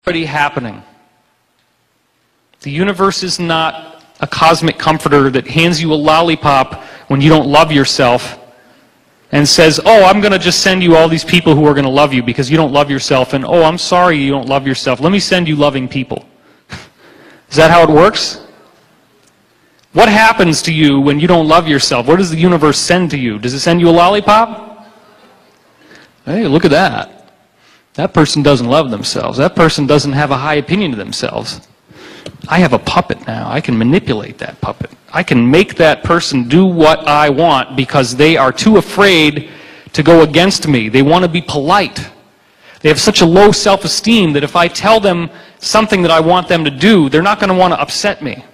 already happening. The universe is not a cosmic comforter that hands you a lollipop when you don't love yourself and says, oh, I'm going to just send you all these people who are going to love you because you don't love yourself, and oh, I'm sorry you don't love yourself. Let me send you loving people. Is that how it works? What happens to you when you don't love yourself? What does the universe send to you? Does it send you a lollipop? Hey, look at that. That person doesn't love themselves. That person doesn't have a high opinion of themselves. I have a puppet now. I can manipulate that puppet. I can make that person do what I want because they are too afraid to go against me. They want to be polite. They have such a low self-esteem that if I tell them something that I want them to do, they're not going to want to upset me.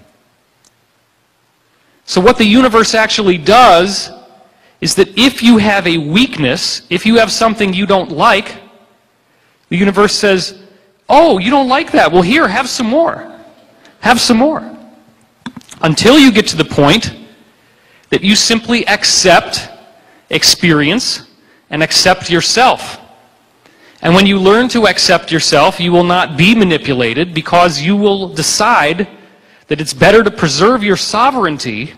So what the universe actually does is that if you have a weakness, if you have something you don't like, the universe says, oh, you don't like that? Well, here, have some more. Have some more. Until you get to the point that you simply accept, experience, and accept yourself. And when you learn to accept yourself, you will not be manipulated because you will decide that it's better to preserve your sovereignty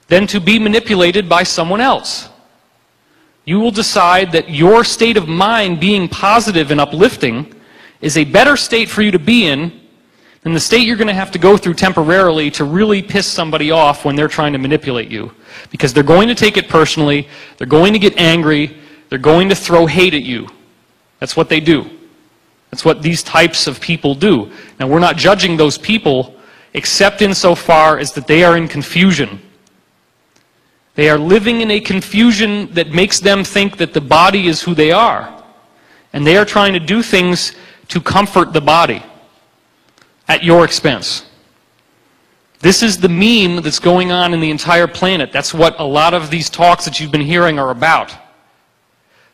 than to be manipulated by someone else. You will decide that your state of mind being positive and uplifting is a better state for you to be in than the state you're going to have to go through temporarily to really piss somebody off when they're trying to manipulate you. Because they're going to take it personally, they're going to get angry, they're going to throw hate at you. That's what they do. That's what these types of people do. Now, we're not judging those people except insofar as that they are in confusion. They are living in a confusion that makes them think that the body is who they are. And they are trying to do things to comfort the body at your expense. This is the meme that's going on in the entire planet. That's what a lot of these talks that you've been hearing are about.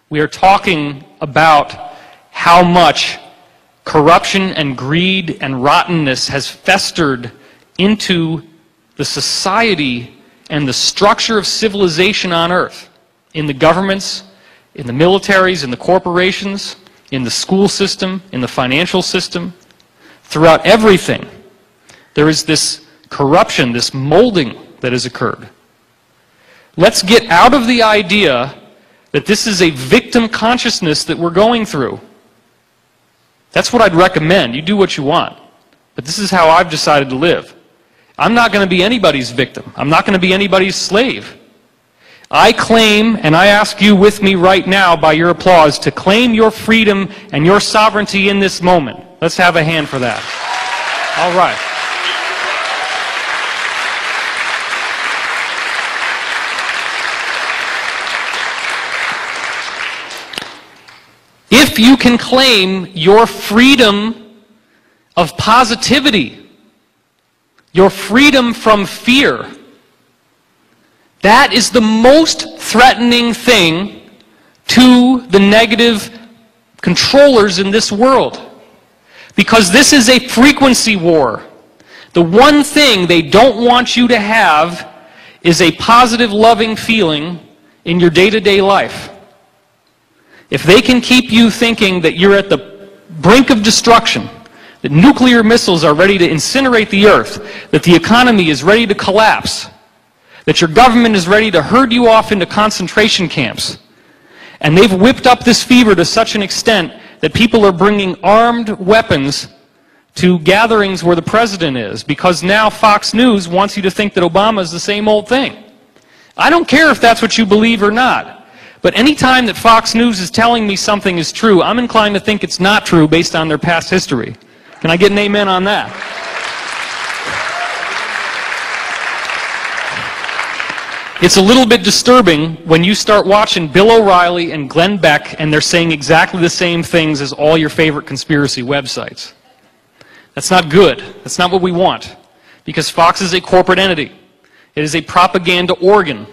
We are talking about how much corruption and greed and rottenness has festered into the society and the structure of civilization on Earth, in the governments, in the militaries, in the corporations, in the school system, in the financial system, throughout everything. There is this corruption, this molding that has occurred. Let's get out of the idea that this is a victim consciousness that we're going through. That's what I'd recommend. You do what you want. But this is how I've decided to live. I'm not going to be anybody's victim. I'm not going to be anybody's slave. I claim, and I ask you with me right now by your applause, to claim your freedom and your sovereignty in this moment. Let's have a hand for that. All right. If you can claim your freedom of positivity, your freedom from fear, that is the most threatening thing to the negative controllers in this world. Because this is a frequency war. The one thing they don't want you to have is a positive, loving feeling in your day-to-day life. If they can keep you thinking that you're at the brink of destruction, that nuclear missiles are ready to incinerate the earth, that the economy is ready to collapse, that your government is ready to herd you off into concentration camps, and they've whipped up this fever to such an extent that people are bringing armed weapons to gatherings where the president is, because now Fox News wants you to think that Obama is the same old thing. I don't care if that's what you believe or not. But any time that Fox News is telling me something is true, I'm inclined to think it's not true based on their past history. Can I get an amen on that? It's a little bit disturbing when you start watching Bill O'Reilly and Glenn Beck and they're saying exactly the same things as all your favorite conspiracy websites. That's not good. That's not what we want. Because Fox is a corporate entity. It is a propaganda organ.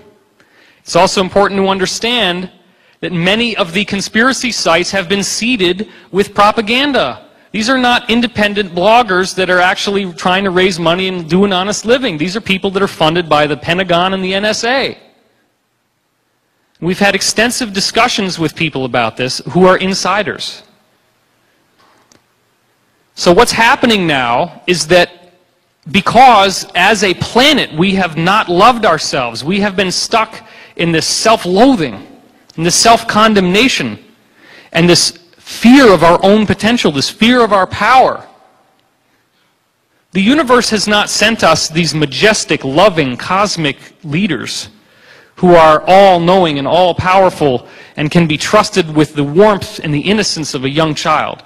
It's also important to understand that many of the conspiracy sites have been seeded with propaganda. These are not independent bloggers that are actually trying to raise money and do an honest living. These are people that are funded by the Pentagon and the NSA. We've had extensive discussions with people about this who are insiders. So what's happening now is that because as a planet we have not loved ourselves, we have been stuck in this self-loathing, in this self-condemnation, and this fear of our own potential, this fear of our power. The universe has not sent us these majestic, loving, cosmic leaders who are all-knowing and all-powerful and can be trusted with the warmth and the innocence of a young child.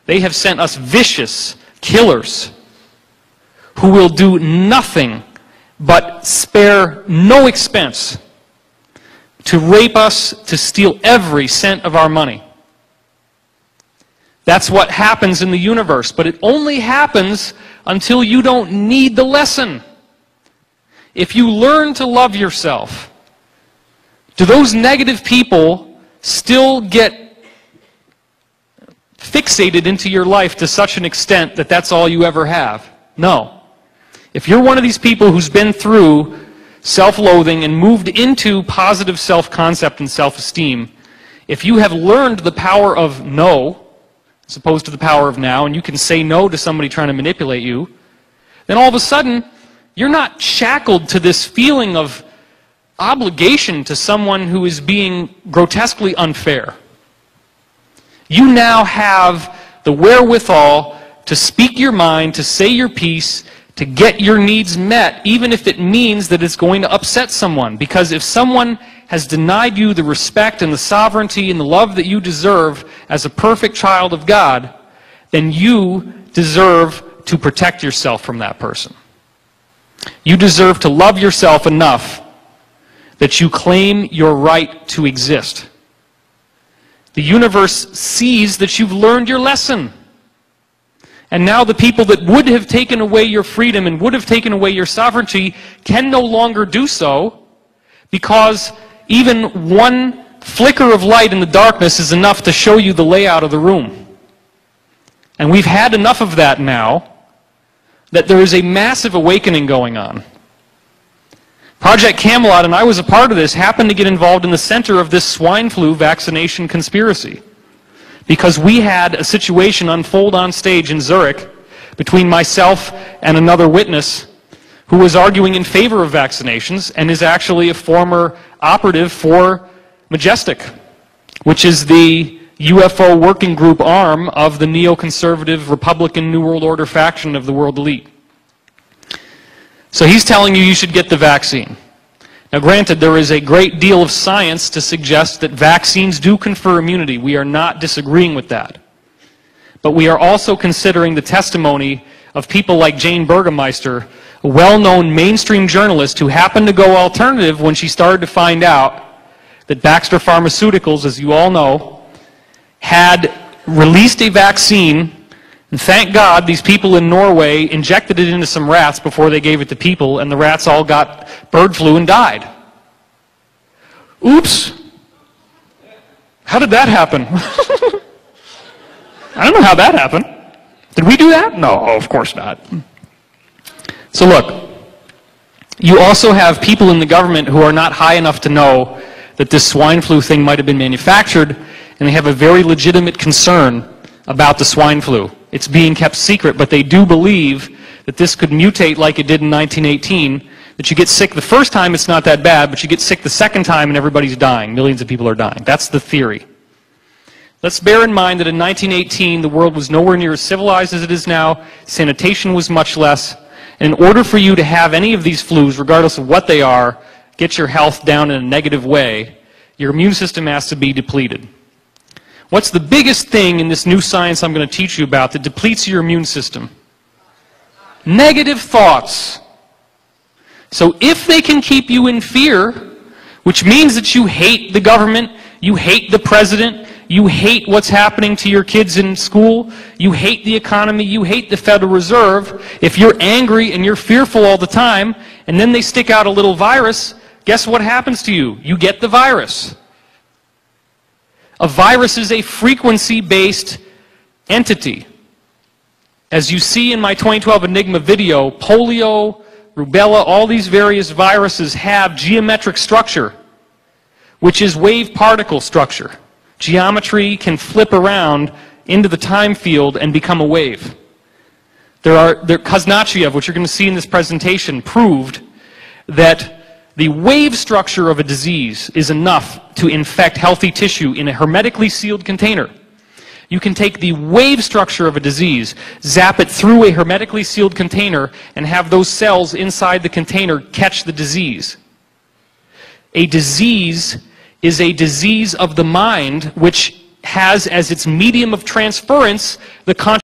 They have sent us vicious killers who will do nothing but spare no expense to rape us, to steal every cent of our money. That's what happens in the universe, but it only happens until you don't need the lesson. If you learn to love yourself, do those negative people still get fixated into your life to such an extent that that's all you ever have? No. If you're one of these people who's been through self-loathing and moved into positive self-concept and self-esteem, if you have learned the power of no, as opposed to the power of now, and you can say no to somebody trying to manipulate you, then all of a sudden, you're not shackled to this feeling of obligation to someone who is being grotesquely unfair. You now have the wherewithal to speak your mind, to say your piece, to get your needs met, even if it means that it's going to upset someone. Because if someone has denied you the respect and the sovereignty and the love that you deserve as a perfect child of God, then you deserve to protect yourself from that person. You deserve to love yourself enough that you claim your right to exist. The universe sees that you've learned your lesson. And now the people that would have taken away your freedom and would have taken away your sovereignty can no longer do so, because even one flicker of light in the darkness is enough to show you the layout of the room. And we've had enough of that now, that there is a massive awakening going on. Project Camelot, and I was a part of this, happened to get involved in the center of this swine flu vaccination conspiracy. Because we had a situation unfold on stage in Zurich between myself and another witness who was arguing in favor of vaccinations and is actually a former operative for Majestic, which is the UFO working group arm of the neoconservative Republican New World Order faction of the world elite. So he's telling you should get the vaccine. Now granted, there is a great deal of science to suggest that vaccines do confer immunity. We are not disagreeing with that. But we are also considering the testimony of people like Jane Burgemeister, a well-known mainstream journalist who happened to go alternative when she started to find out that Baxter Pharmaceuticals, as you all know, had released a vaccine. And thank God these people in Norway injected it into some rats before they gave it to people, and the rats all got bird flu and died. Oops. How did that happen? I don't know how that happened. Did we do that? No, of course not. So look, you also have people in the government who are not high enough to know that this swine flu thing might have been manufactured, and they have a very legitimate concern about the swine flu. It's being kept secret, but they do believe that this could mutate like it did in 1918, that you get sick the first time, it's not that bad, but you get sick the second time and everybody's dying. Millions of people are dying. That's the theory. Let's bear in mind that in 1918, the world was nowhere near as civilized as it is now. Sanitation was much less. And in order for you to have any of these flus, regardless of what they are, get your health down in a negative way, your immune system has to be depleted. What's the biggest thing in this new science I'm going to teach you about that depletes your immune system? Negative thoughts. So if they can keep you in fear, which means that you hate the government, you hate the president, you hate what's happening to your kids in school, you hate the economy, you hate the Federal Reserve, if you're angry and you're fearful all the time, and then they stick out a little virus, guess what happens to you? You get the virus. A virus is a frequency-based entity. As you see in my 2012 Enigma video, polio, rubella, all these various viruses have geometric structure, which is wave particle structure. Geometry can flip around into the time field and become a wave. Kazanchiev, which you're going to see in this presentation, proved that the wave structure of a disease is enough to infect healthy tissue in a hermetically sealed container. You can take the wave structure of a disease, zap it through a hermetically sealed container, and have those cells inside the container catch the disease. A disease is a disease of the mind which has as its medium of transference the consciousness